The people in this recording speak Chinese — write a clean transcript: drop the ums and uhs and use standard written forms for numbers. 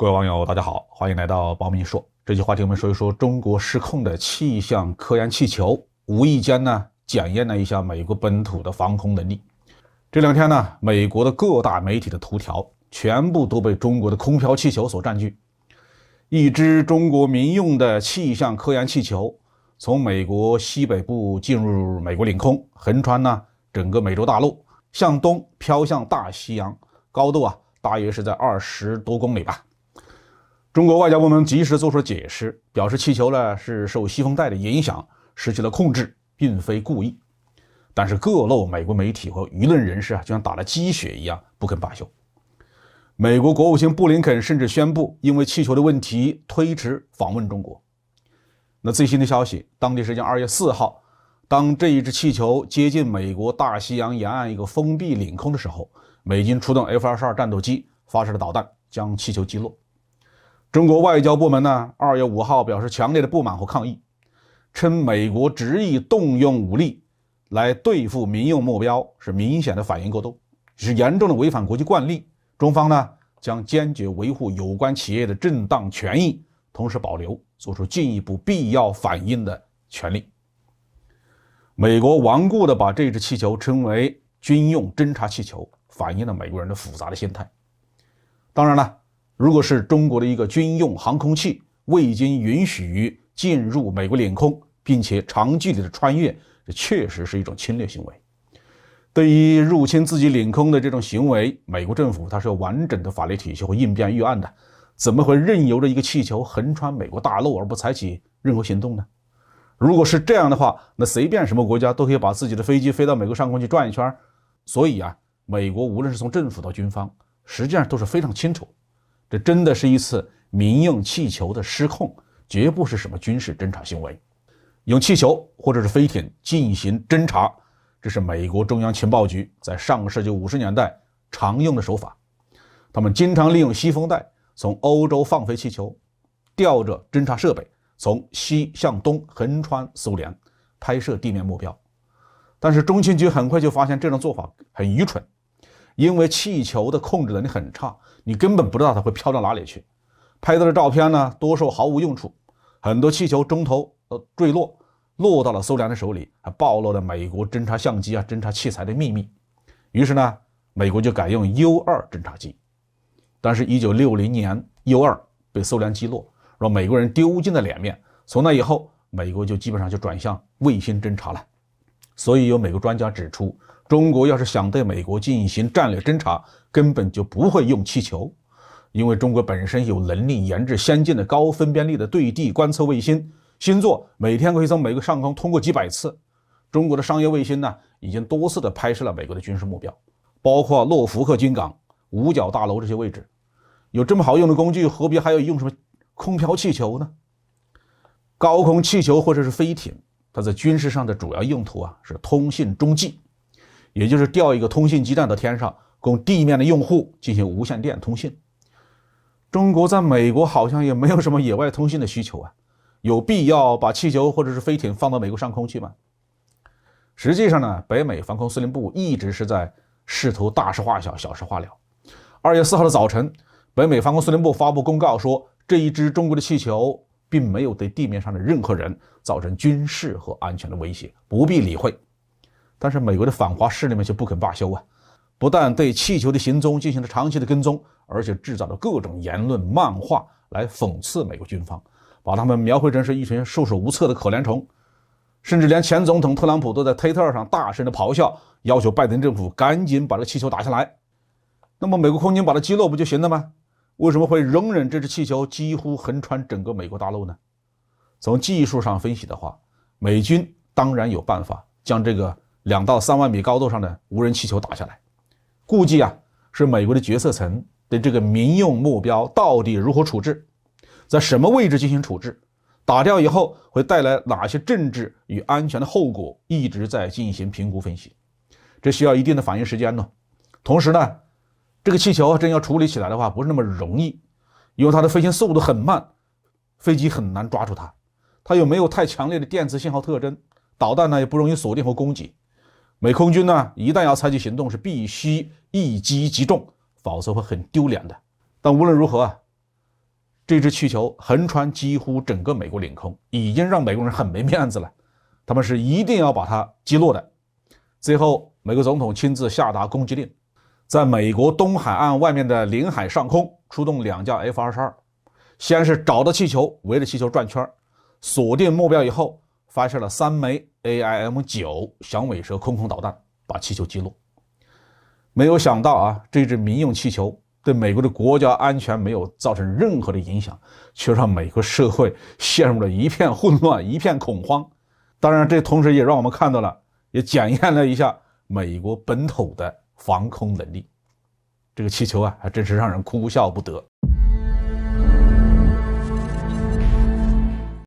各位网友，大家好，欢迎来到保密说。这期话题我们说一说中国失控的气象科研气球，无意间呢检验了一下美国本土的防空能力。这两天呢，美国的各大媒体的头条全部都被中国的空飘气球所占据。一支中国民用的气象科研气球从美国西北部进入美国领空，横穿呢整个美洲大陆，向东飘向大西洋，高度大约是在20多公里吧。中国外交部门及时做出解释，表示气球呢是受西风带的影响失去了控制，并非故意。但是各路美国媒体和舆论人士就像打了鸡血一样不肯罢休。美国国务卿布林肯甚至宣布因为气球的问题推迟访问中国。那最新的消息，当地时间2月4号，当这一支气球接近美国大西洋沿岸一个封闭领空的时候，美军出动 F-22 战斗机发射了导弹，将气球击落。中国外交部门呢，2月5号表示强烈的不满和抗议，称美国执意动用武力来对付民用目标是明显的反应过度，是严重的违反国际惯例。中方呢将坚决维护有关企业的正当权益，同时保留做出进一步必要反应的权利。美国顽固地把这支气球称为军用侦察气球，反映了美国人的复杂的心态。当然了，如果是中国的一个军用航空器未经允许进入美国领空，并且长距离的穿越，这确实是一种侵略行为。对于入侵自己领空的这种行为，美国政府它是有完整的法律体系和应变预案的，怎么会任由着一个气球横穿美国大陆而不采取任何行动呢？如果是这样的话，那随便什么国家都可以把自己的飞机飞到美国上空去转一圈。所以美国无论是从政府到军方，实际上都是非常清楚，这真的是一次民用气球的失控，绝不是什么军事侦察行为。用气球或者是飞艇进行侦察，这是美国中央情报局在上个世纪50年代常用的手法。他们经常利用西风带从欧洲放飞气球，吊着侦察设备从西向东横穿苏联，拍摄地面目标。但是中情局很快就发现这种做法很愚蠢，因为气球的控制能力很差，你根本不知道它会飘到哪里去。拍到的照片呢，多数毫无用处，很多气球中途坠落，落到了苏联的手里，还暴露了美国侦察相机侦察器材的秘密。于是呢，美国就改用 U-2 侦察机。但是1960年 U-2 被苏联击落，让美国人丢尽了脸面。从那以后，美国就基本上就转向卫星侦察了。所以有美国专家指出，中国要是想对美国进行战略侦察，根本就不会用气球，因为中国本身有能力研制先进的高分辨率的对地观测卫星，星座每天可以从美国上空通过几百次。中国的商业卫星呢，已经多次的拍摄了美国的军事目标，包括诺福克军港、五角大楼这些位置。有这么好用的工具，何必还要用什么空飘气球呢？高空气球或者是飞艇，它在军事上的主要用途是通信中继，也就是吊一个通信基站到天上，供地面的用户进行无线电通信。中国在美国好像也没有什么野外通信的需求有必要把气球或者是飞艇放到美国上空去吗？实际上呢，北美防空司令部一直是在试图大事化小，小事化了。2月4号的早晨，北美防空司令部发布公告说，这一支中国的气球并没有对地面上的任何人造成军事和安全的威胁，不必理会。但是美国的反华势力们就不肯罢休不但对气球的行踪进行了长期的跟踪，而且制造了各种言论漫画来讽刺美国军方，把他们描绘成是一群束手无策的可怜虫。甚至连前总统特朗普都在推特上大声的咆哮，要求拜登政府赶紧把这气球打下来。那么美国空军把它击落不就行了吗？为什么会容忍这支气球几乎横穿整个美国大陆呢？从技术上分析的话，美军当然有办法将这个2到3万米高度上的无人气球打下来。估计是美国的决策层对这个民用目标到底如何处置，在什么位置进行处置，打掉以后会带来哪些政治与安全的后果，一直在进行评估分析。这需要一定的反应时间呢。同时呢，这个气球真要处理起来的话，不是那么容易，因为它的飞行速度很慢，飞机很难抓住它，它又没有太强烈的电磁信号特征，导弹呢也不容易锁定和攻击。美空军呢一旦要采取行动，是必须一击即中，否则会很丢脸的。但无论如何这支气球横穿几乎整个美国领空，已经让美国人很没面子了，他们是一定要把它击落的。最后美国总统亲自下达攻击令，在美国东海岸外面的领海上空出动2架 F-22，先是找到气球，围着气球转圈，锁定目标以后，发射了3枚 AIM-9 响尾蛇空空导弹，把气球击落。没有想到啊，这支民用气球对美国的国家安全没有造成任何的影响，却让美国社会陷入了一片混乱，一片恐慌。当然，这同时也让我们看到了，也检验了一下美国本土的防空能力。这个气球啊，还真是让人哭笑不得。